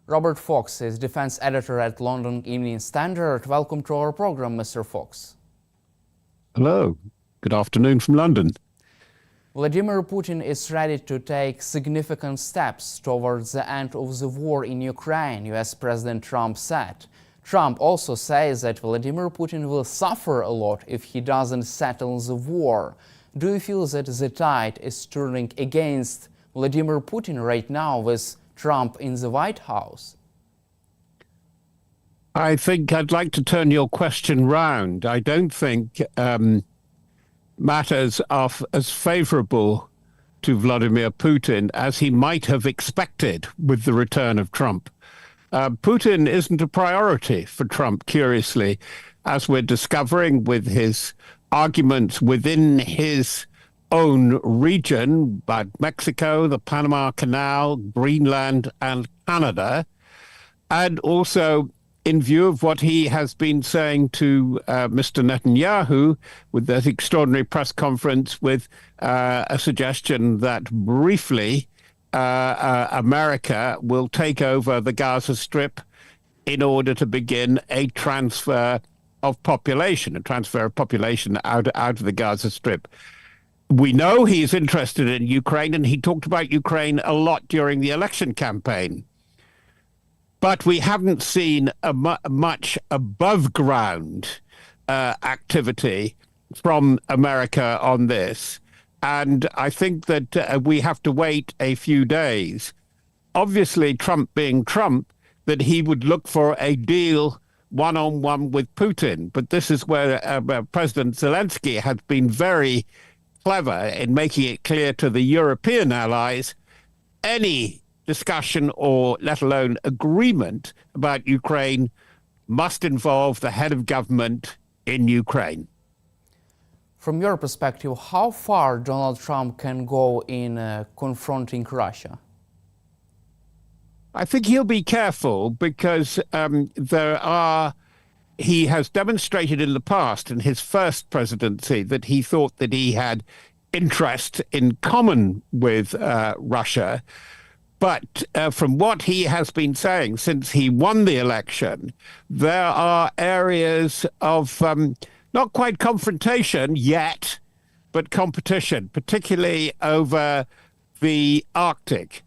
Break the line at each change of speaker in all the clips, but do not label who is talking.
Robert Fox is defense editor at London Evening Standard. Welcome to our program, Mr. Fox.
Hello. Good afternoon from London.
Vladimir Putin is ready to take significant steps towards the end of the war in Ukraine, US President Trump said. Trump also says that Vladimir Putin will suffer a lot if he doesn't settle the war. Do you feel that the tide is turning against Vladimir Putin right now with Trump in the White House?
I think I'd like to turn your question round. I don't think matters are as favorable to Vladimir Putin as he might have expected with the return of Trump. Putin isn't a priority for Trump, curiously, as we're discovering with his arguments within his own region, but Mexico, the Panama Canal, Greenland, and Canada, and also in view of what he has been saying to Mr. Netanyahu with that extraordinary press conference with a suggestion that briefly America will take over the Gaza Strip in order to begin a transfer of population out of the Gaza Strip. We know he's interested in Ukraine, and he talked about Ukraine a lot during the election campaign. But we haven't seen much above ground activity from America on this. And I think that we have to wait a few days. Obviously, Trump being Trump, that he would look for a deal one-on-one with Putin. But this is where President Zelensky has been very clever in making it clear to the European allies any discussion or let alone agreement about Ukraine must involve the head of government in Ukraine.
From your perspective, how far Donald Trump can go in confronting Russia?
I think he'll be careful because he has demonstrated in the past, in his first presidency, that he thought that he had interest in common with Russia. But from what he has been saying since he won the election, there are areas of not quite confrontation yet, but competition, particularly over the Arctic.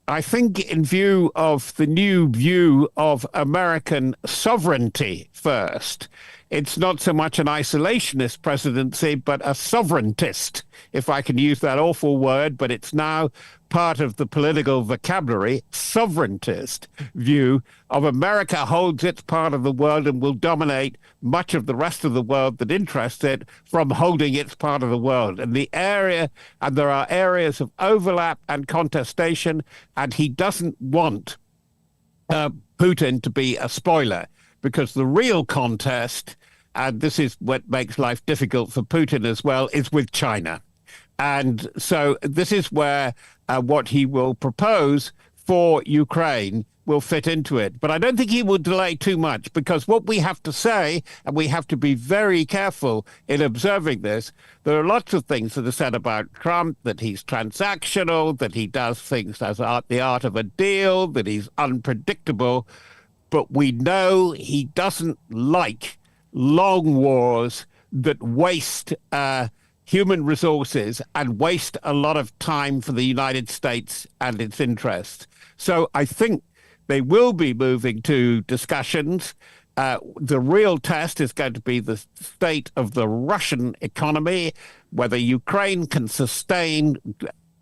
I think in view of the new view of American sovereignty first, it's not so much an isolationist presidency, but a sovereigntist, if I can use that awful word, but it's now part of the political vocabulary, sovereigntist view of America holds its part of the world and will dominate much of the rest of the world that interests it from holding its part of the world. And there are areas of overlap and contestation, and he doesn't want Putin to be a spoiler, because the real contest, and this is what makes life difficult for Putin as well, is with China. And so this is where what he will propose for Ukraine will fit into it. But I don't think he will delay too much, because what we have to say, and we have to be very careful in observing this, there are lots of things that are said about Trump, that he's transactional, that he does things as the art of a deal, that he's unpredictable. But we know he doesn't like long wars that waste human resources and waste a lot of time for the United States and its interests. So I think they will be moving to discussions. The real test is going to be the state of the Russian economy, whether Ukraine can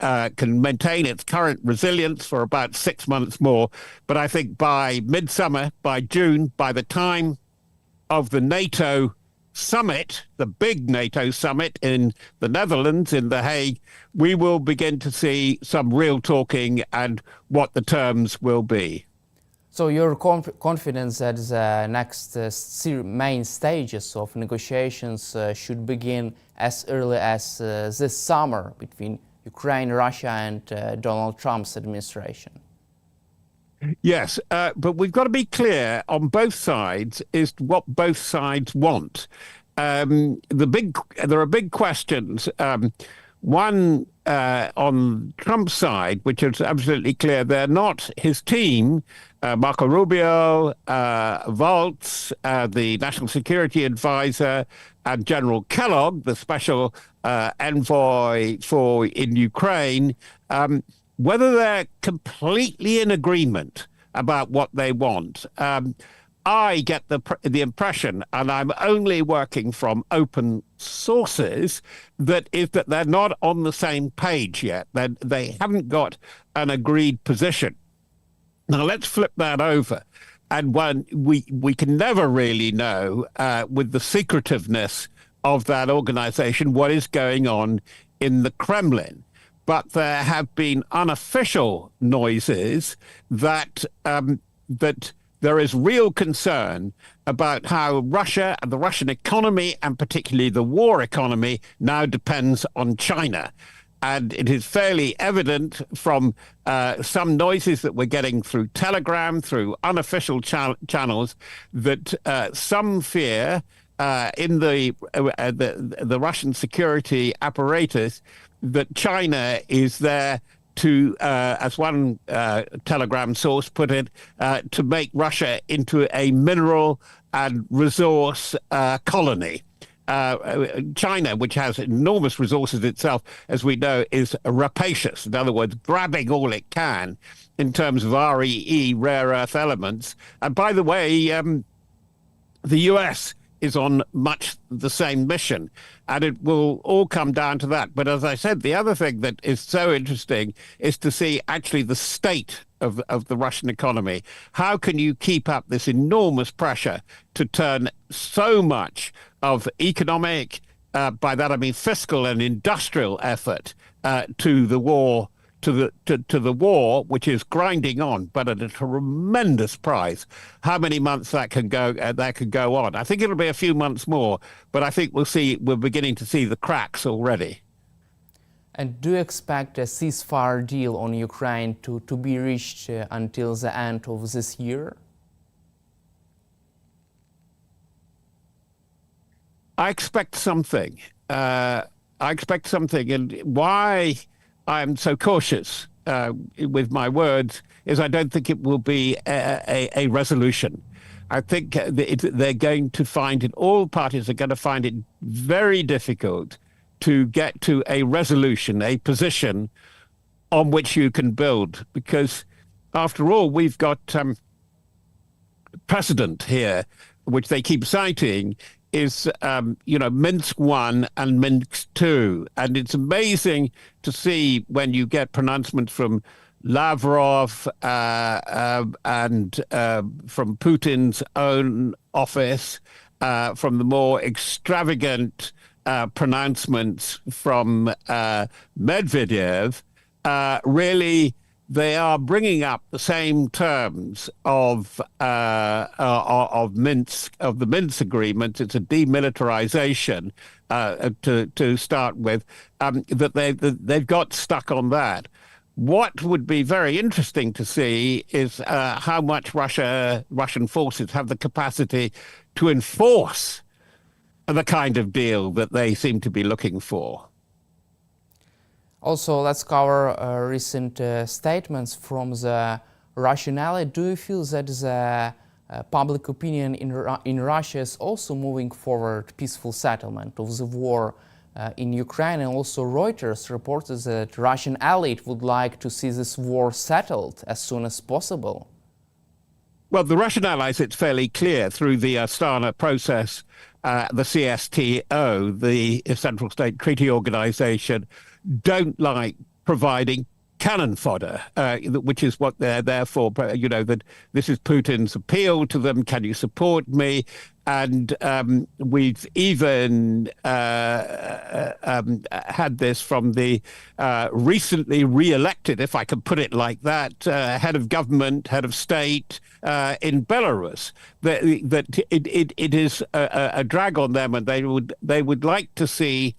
maintain its current resilience for about 6 months more. But I think by midsummer, by June, by the time of the NATO summit, the big NATO summit in the Netherlands, in The Hague, we will begin to see some real talking and what the terms will be.
So you're confident that the next main stages of negotiations should begin as early as this summer between Ukraine, Russia, and Donald Trump's administration?
Yes, but we've got to be clear on both sides is what both sides want. There are big questions. One on Trump's side, which is absolutely clear, they're not his team. Marco Rubio, Volts, the National Security Advisor, and General Kellogg, the special envoy in Ukraine, whether they're completely in agreement about what they want. I get the impression, and I'm only working from open sources, that they're not on the same page yet. They haven't got an agreed position. Now let's flip that over, and we can never really know with the secretiveness of that organization what is going on in the Kremlin. But there have been unofficial noises that that there is real concern about how Russia and the Russian economy, and particularly the war economy, now depends on China. And it is fairly evident from some noises that we're getting through Telegram, through unofficial channels, that some fear in the Russian security apparatus that China is there to, as one Telegram source put it, to make Russia into a mineral and resource colony. China, which has enormous resources itself, as we know, is rapacious. In other words, grabbing all it can in terms of REE, rare earth elements. And by the way, the US is on much the same mission, and it will all come down to that. But as I said, the other thing that is so interesting is to see actually the state of the Russian economy. How can you keep up this enormous pressure to turn so much of economic, by that I mean fiscal and industrial effort, to the war, to the war, which is grinding on, but at a tremendous price. How many months that can go on? I think it'll be a few months more, but I think we're beginning to see the cracks already.
And do you expect a ceasefire deal on Ukraine to be reached until the end of this year?
I expect something. And why I'm so cautious with my words is I don't think it will be a resolution. I think they're going to find it, all parties are going to find it very difficult to get to a resolution, a position on which you can build. Because after all, we've got precedent here, which they keep citing, is, Minsk 1 and Minsk 2. And it's amazing to see when you get pronouncements from Lavrov and from Putin's own office, from the more extravagant pronouncements from Medvedev, really they are bringing up the same terms of Minsk, of the Minsk agreement. It's a demilitarization to start with. That they've got stuck on that. What would be very interesting to see is how much Russian forces have the capacity to enforce the kind of deal that they seem to be looking for.
Also, let's cover recent statements from the Russian ally. Do you feel that the public opinion in Russia is also moving forward peaceful settlement of the war in Ukraine? And also Reuters reported that Russian elite would like to see this war settled as soon as possible.
Well, the Russian allies, it's fairly clear through the Astana process, the CSTO, the Central State Treaty Organization, don't like providing cannon fodder, which is what they're there for. That this is Putin's appeal to them. Can you support me? And we've even had this from the recently re-elected, if I can put it like that, head of government, head of state in Belarus. That it is a drag on them, and they would like to see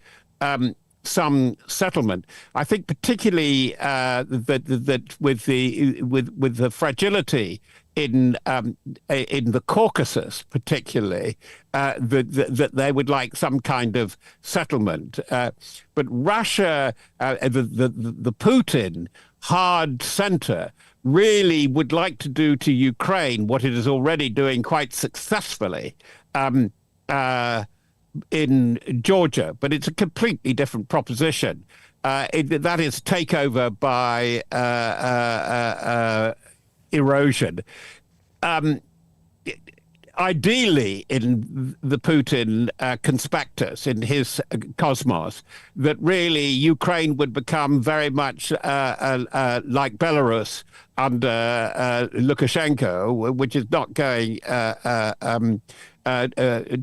some settlement. I think particularly that with the fragility in the Caucasus, particularly, that they would like some kind of settlement. But Russia, the Putin hard center, really would like to do to Ukraine what it is already doing quite successfully in Georgia, but it's a completely different proposition. That is takeover by erosion. Ideally, in the Putin conspectus, in his cosmos, that really Ukraine would become very much like Belarus under Lukashenko, which is not going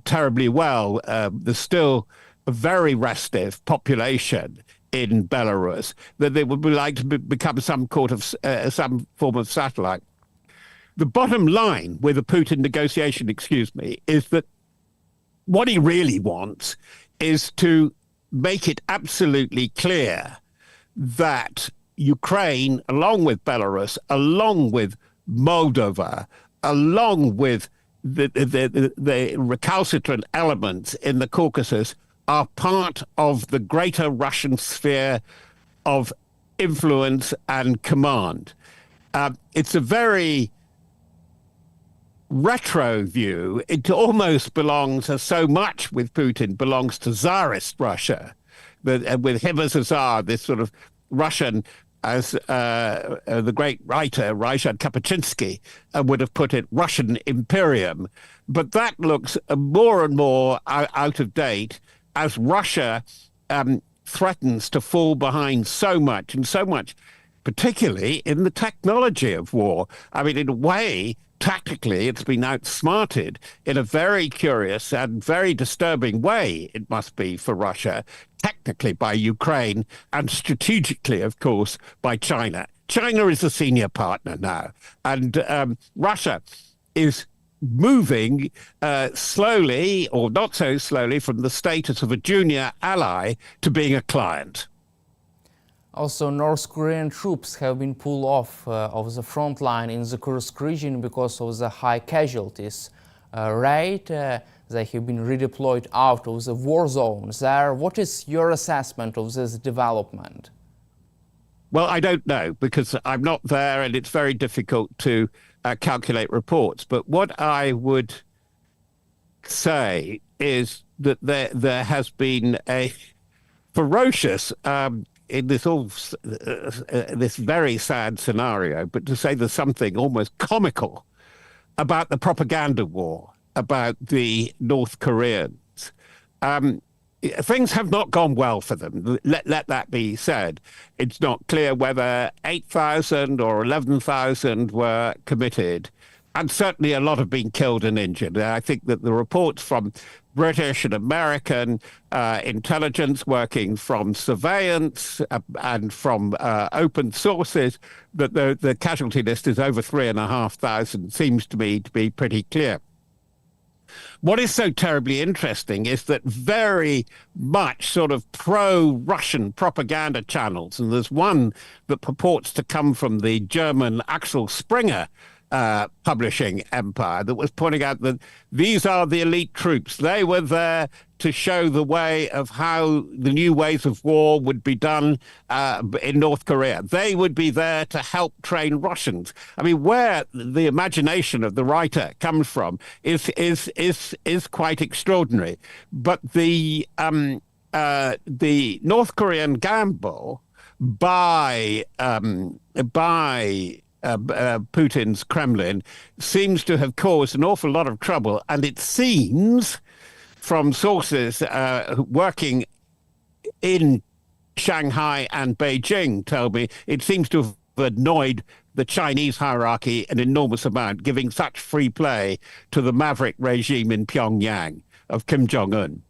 terribly well. There's still a very restive population in Belarus, that they would like to become some form of satellite. The bottom line with the Putin negotiation, is that what he really wants is to make it absolutely clear that Ukraine, along with Belarus, along with Moldova, along with the recalcitrant elements in the Caucasus, are part of the greater Russian sphere of influence and command. It's a very retro view. It almost belongs, as so much with Putin belongs to Tsarist Russia, with him as a Tsar, this sort of Russian, as the great writer Ryszard Kapuscinski would have put it, Russian imperium. But that looks more and more out of date as Russia threatens to fall behind so much, particularly in the technology of war. I mean, in a way, tactically, it's been outsmarted in a very curious and very disturbing way, it must be, for Russia, technically by Ukraine, and strategically, of course, by China. China is a senior partner now, and Russia is moving slowly, or not so slowly, from the status of a junior ally to being a client.
Also, North Korean troops have been pulled off of the front line in the Kursk region because of the high casualties rate. They have been redeployed out of the war zones there. What is your assessment of this development?
Well, I don't know, because I'm not there and it's very difficult to calculate reports. But what I would say is that there has been a ferocious in this very sad scenario, but to say there's something almost comical about the propaganda war about the North Koreans. Things have not gone well for them. Let that be said. It's not clear whether 8,000 or 11,000 were committed, and certainly a lot have been killed and injured. I think that the reports from British and American intelligence, working from surveillance and from open sources, that the casualty list is over 3,500, seems to me to be pretty clear. What is so terribly interesting is that very much sort of pro-Russian propaganda channels, and there's one that purports to come from the German Axel Springer publishing empire, that was pointing out that these are the elite troops. They were there to show the way of how the new ways of war would be done in North Korea. They would be there to help train Russians. I mean, where the imagination of the writer comes from is quite extraordinary. But the North Korean gamble by Putin's Kremlin seems to have caused an awful lot of trouble, and it seems, from sources working in Shanghai and Beijing, tell me, it seems to have annoyed the Chinese hierarchy an enormous amount, giving such free play to the maverick regime in Pyongyang of Kim Jong-un.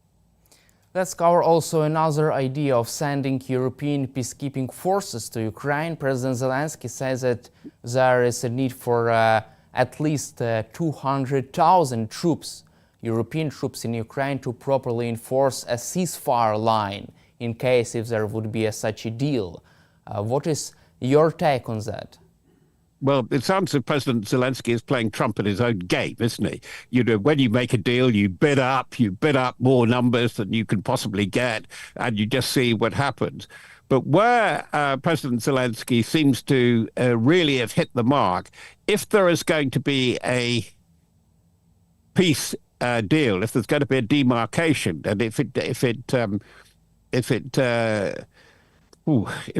Let's cover also another idea of sending European peacekeeping forces to Ukraine. President Zelensky says that there is a need for at least 200,000 troops, European troops in Ukraine, to properly enforce a ceasefire line in case if there would be such a deal. What is your take on that?
Well, it sounds as if President Zelensky is playing Trump at his own game, isn't he? You know, when you make a deal, you bid up more numbers than you can possibly get, and you just see what happens. But where President Zelensky seems to really have hit the mark, if there is going to be a peace deal, if there's going to be a demarcation, and if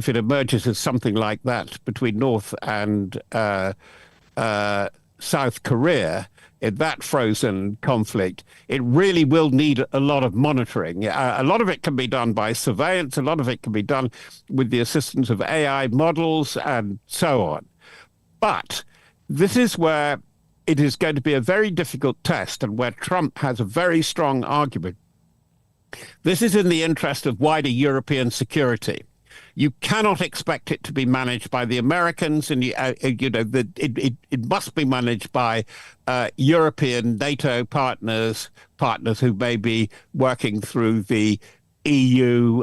it emerges as something like that between North and South Korea, in that frozen conflict, it really will need a lot of monitoring. A lot of it can be done by surveillance. A lot of it can be done with the assistance of AI models and so on. But this is where it is going to be a very difficult test, and where Trump has a very strong argument. This is in the interest of wider European security. You cannot expect it to be managed by the Americans, and it must be managed by European NATO partners who may be working through the EU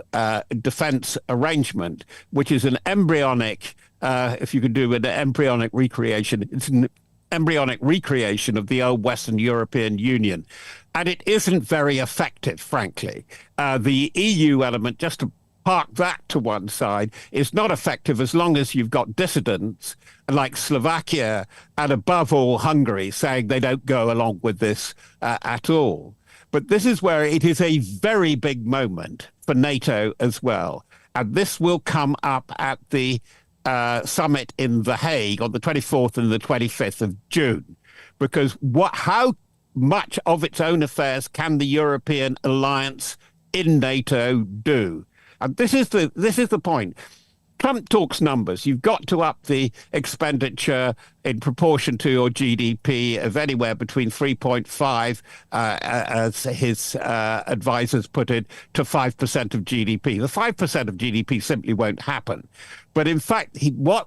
defense arrangement, which is an embryonic, if you could do an embryonic recreation, it's an embryonic recreation of the old Western European Union. And it isn't very effective, frankly. The EU element, just to park that to one side, is not effective as long as you've got dissidents like Slovakia and above all Hungary saying they don't go along with this at all. But this is where it is a very big moment for NATO as well. And this will come up at the summit in The Hague on the 24th and the 25th of June. Because how much of its own affairs can the European alliance in NATO do? And this is the point. Trump talks numbers. You've got to up the expenditure in proportion to your GDP of anywhere between 3.5, as his advisors put it, to 5% of GDP. The 5% of GDP simply won't happen. But in fact,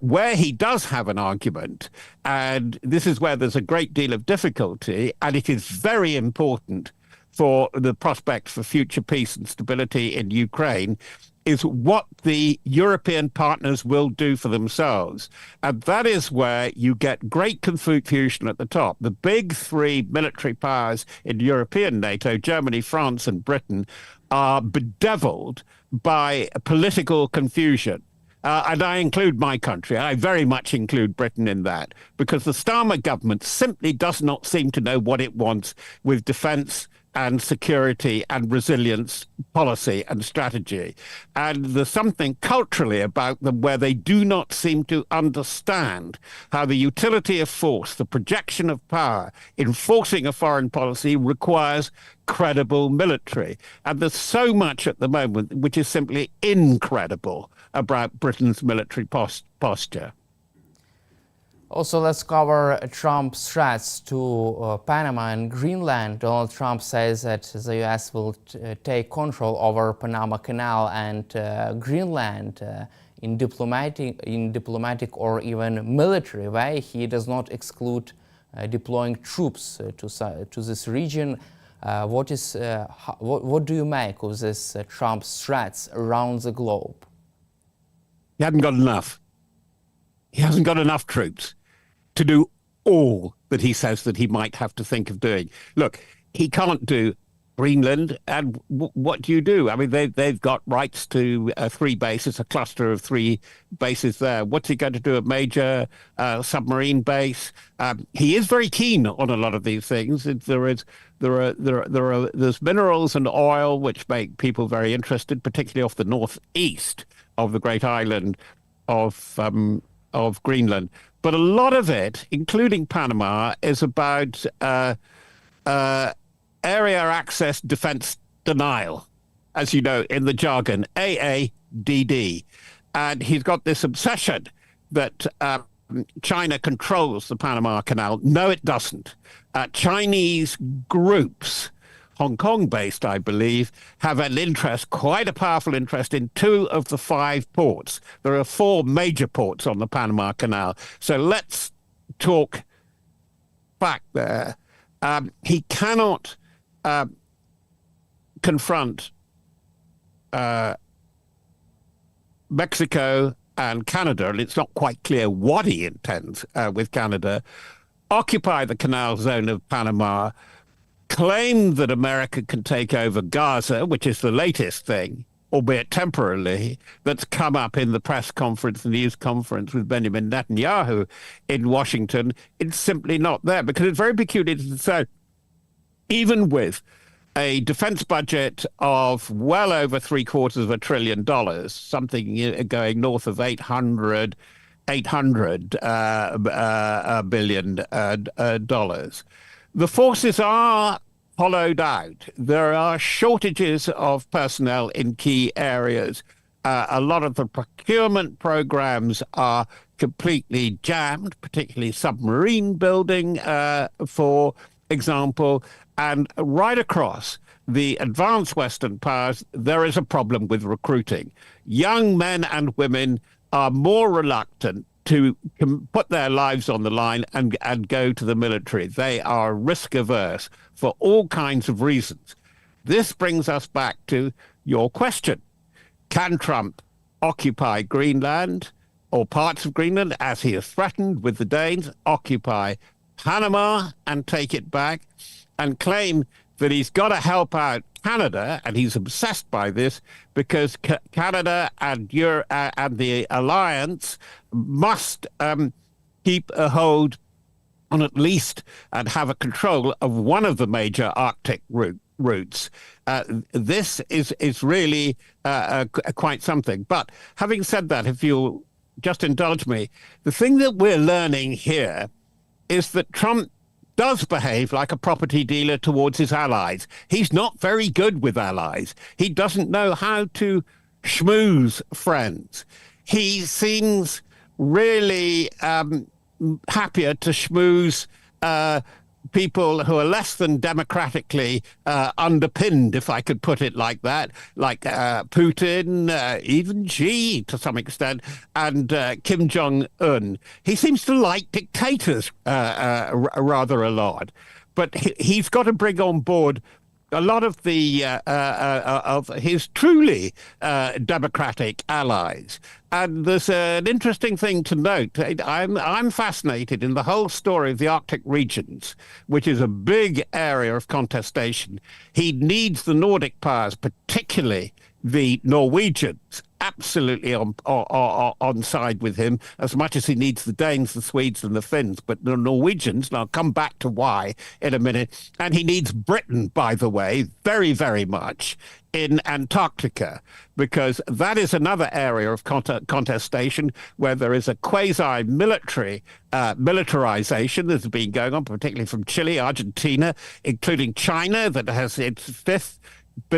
where he does have an argument, and this is where there's a great deal of difficulty, and it is very important for the prospect for future peace and stability in Ukraine, is what the European partners will do for themselves. And that is where you get great confusion at the top. The big three military powers in European NATO, Germany, France, and Britain, are bedeviled by political confusion. And I include my country. I very much include Britain in that, because the Starmer government simply does not seem to know what it wants with defense and security and resilience policy and strategy. And there's something culturally about them where they do not seem to understand how the utility of force, the projection of power, enforcing a foreign policy requires credible military. And there's so much at the moment which is simply incredible about Britain's military posture.
Also, let's cover Trump's threats to Panama and Greenland. Donald Trump says that the U.S. will take control over Panama Canal and Greenland in diplomatic or even military way. He does not exclude deploying troops to this region. What do you make of this Trump's threats around the globe?
He hasn't got enough. He hasn't got enough troops to do all that he says that he might have to think of doing. Look, he can't do Greenland, and what do you do? I mean, they've got rights to 3 bases, a cluster of 3 bases there. What's he going to do? A major submarine base? He is very keen on a lot of these things. There's minerals and oil which make people very interested, particularly off the northeast of the great island of Greenland. But a lot of it, including Panama, is about area access defense denial, as you know, in the jargon, AADD. And he's got this obsession that China controls the Panama Canal. No, it doesn't. Chinese groups, Hong Kong-based, I believe, have an interest, quite a powerful interest, in 2 of the 5 ports. There are 4 major ports on the Panama Canal. So let's talk back there. He cannot confront Mexico and Canada, and it's not quite clear what he intends with Canada, occupy the canal zone of Panama, claim that America can take over Gaza, which is the latest thing, albeit temporarily, that's come up in the press conference, the news conference with Benjamin Netanyahu in Washington. It's simply not there, because it's very peculiar to say, even with a defense budget of well over $750 billion, something going north of $800 billion dollars. The forces are hollowed out. There are shortages of personnel in key areas. A lot of the procurement programs are completely jammed, particularly submarine building, for example. And right across the advanced Western powers, there is a problem with recruiting. Young men and women are more reluctant to put their lives on the line and go to the military. They are risk averse for all kinds of reasons. This brings us back to your question. Can Trump occupy Greenland or parts of Greenland, as he has threatened with the Danes, occupy Panama and take it back, and claim that he's got to help out Canada, and he's obsessed by this because Canada and the alliance must keep a hold on at least and have a control of one of the major Arctic routes. This is really quite something. But having said that, if you'll just indulge me, the thing that we're learning here is that Trump does behave like a property dealer towards his allies. He's not very good with allies. He doesn't know how to schmooze friends. He seems really happier to schmooze people who are less than democratically underpinned, if I could put it like that, like Putin, even Xi to some extent, and Kim Jong-un. He seems to like dictators rather a lot, but he's got to bring on board a lot of the of his truly democratic allies. And there's an interesting thing to note. I'm fascinated in the whole story of the Arctic regions, which is a big area of contestation. He needs the Nordic powers, particularly the Norwegians, absolutely on side with him, as much as he needs the Danes, the Swedes, and the Finns. But the Norwegians, and I'll come back to why in a minute, and he needs Britain, by the way, very, very much in Antarctica, because that is another area of contestation where there is a quasi-military militarization that's been going on, particularly from Chile, Argentina, including China, that has its fifth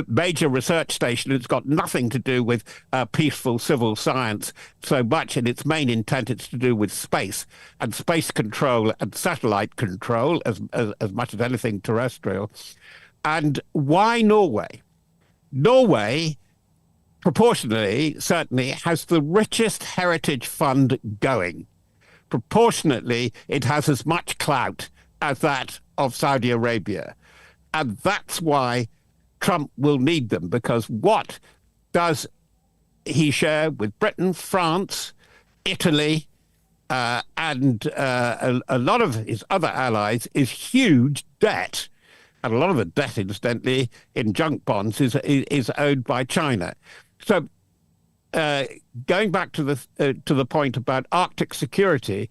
major research station. It's got nothing to do with peaceful civil science so much. In its main intent, it's to do with space and space control and satellite control as much as anything terrestrial. And why Norway? Norway, proportionally, certainly, has the richest heritage fund going. Proportionately, it has as much clout as that of Saudi Arabia. And that's why Trump will need them, because what does he share with Britain, France, Italy, and a lot of his other allies is huge debt. And a lot of the debt, incidentally, in junk bonds is owed by China. So going back to the point about Arctic security,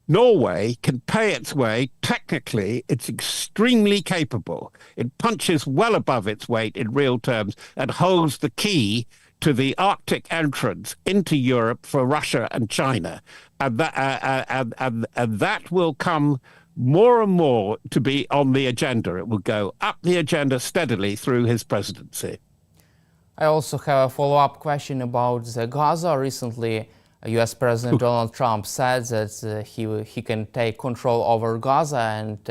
Norway can pay its way. Technically, it's extremely capable. It punches well above its weight in real terms and holds the key to the Arctic entrance into Europe for Russia and China. And that will come more and more to be on the agenda. It will go up the agenda steadily through his presidency.
I also have a follow-up question about Gaza. Recently, U.S. President Donald Trump said that he can take control over Gaza and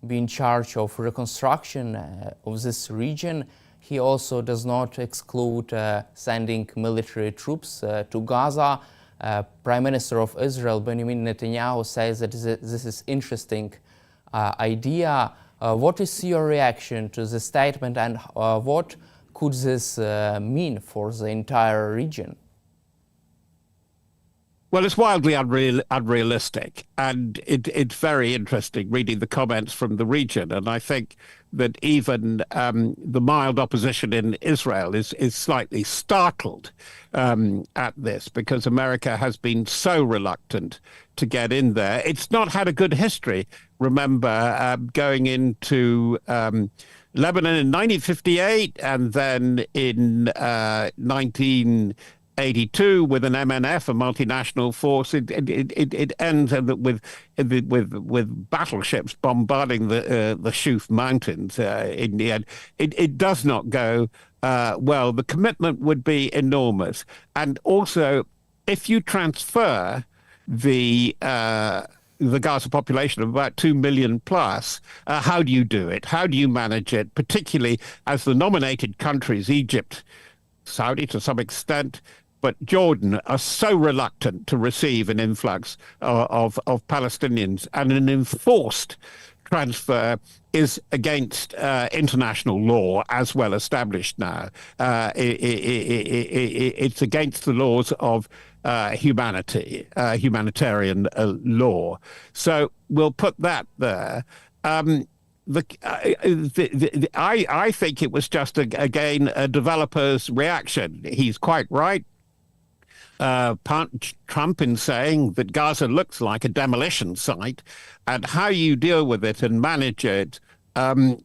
be in charge of reconstruction of this region. He also does not exclude sending military troops to Gaza. Prime Minister of Israel, Benjamin Netanyahu, says that this is interesting idea. What is your reaction to this statement, and what could this mean for the entire region?
Well, it's wildly unrealistic, and it's very interesting reading the comments from the region. And I think that even the mild opposition in Israel is slightly startled at this, because America has been so reluctant to get in there. It's not had a good history. Remember going into Lebanon in 1958, and then in 1982 with an MNF, a multinational force. It ends with battleships bombarding the Shuf Mountains. In the end, it does not go well. The commitment would be enormous, and also if you transfer the Gaza population of about 2 million plus, how do you do it? How do you manage it? Particularly as the nominated countries, Egypt, Saudi to some extent, but Jordan, are so reluctant to receive an influx of Palestinians, and an enforced transfer is against international law as well established now. It's against the laws of humanitarian law. So we'll put that there. I think it was just, again, a developer's reaction. He's quite right, Trump, in saying that Gaza looks like a demolition site, and how you deal with it and manage it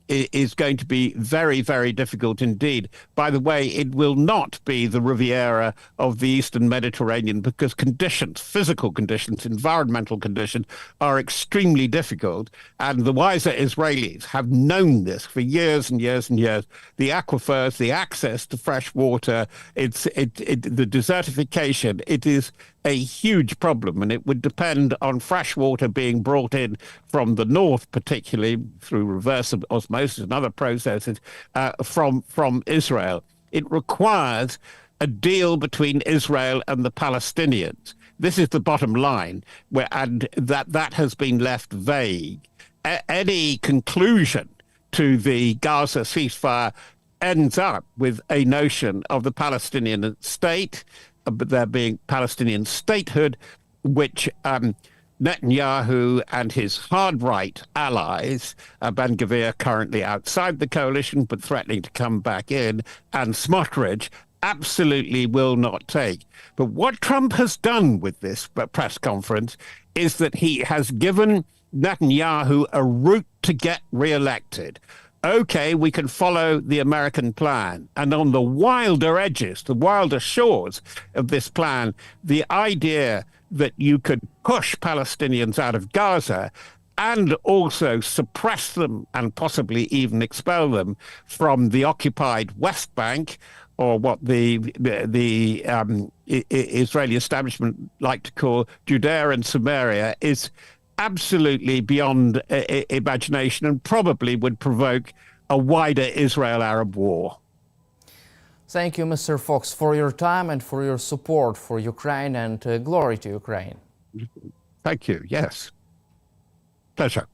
is going to be very, very difficult indeed. By the way, it will not be the Riviera of the Eastern Mediterranean, because conditions, physical conditions, environmental conditions are extremely difficult. And the wiser Israelis have known this for years and years and years. The aquifers, the access to fresh water, the desertification, it is a huge problem, and it would depend on fresh water being brought in from the north, particularly through reverse osmosis and other processes from Israel. It requires a deal between Israel and the Palestinians. This is the bottom line, and that has been left vague. Any conclusion to the Gaza ceasefire ends up with a notion of the Palestinian state, but there being Palestinian statehood, which Netanyahu and his hard-right allies, Ben Gvir currently outside the coalition but threatening to come back in, and Smotrich, absolutely will not take. But what Trump has done with this press conference is that he has given Netanyahu a route to get re-elected. Okay, we can follow the American plan. And on the wilder edges, the wilder shores of this plan, the idea that you could push Palestinians out of Gaza and also suppress them and possibly even expel them from the occupied West Bank, or what the Israeli establishment like to call Judea and Samaria, is absolutely beyond imagination, and probably would provoke a wider Israel-Arab war.
Thank you, Mr. Fox, for your time and for your support for Ukraine, and glory to Ukraine.
Thank you. Yes. Pleasure.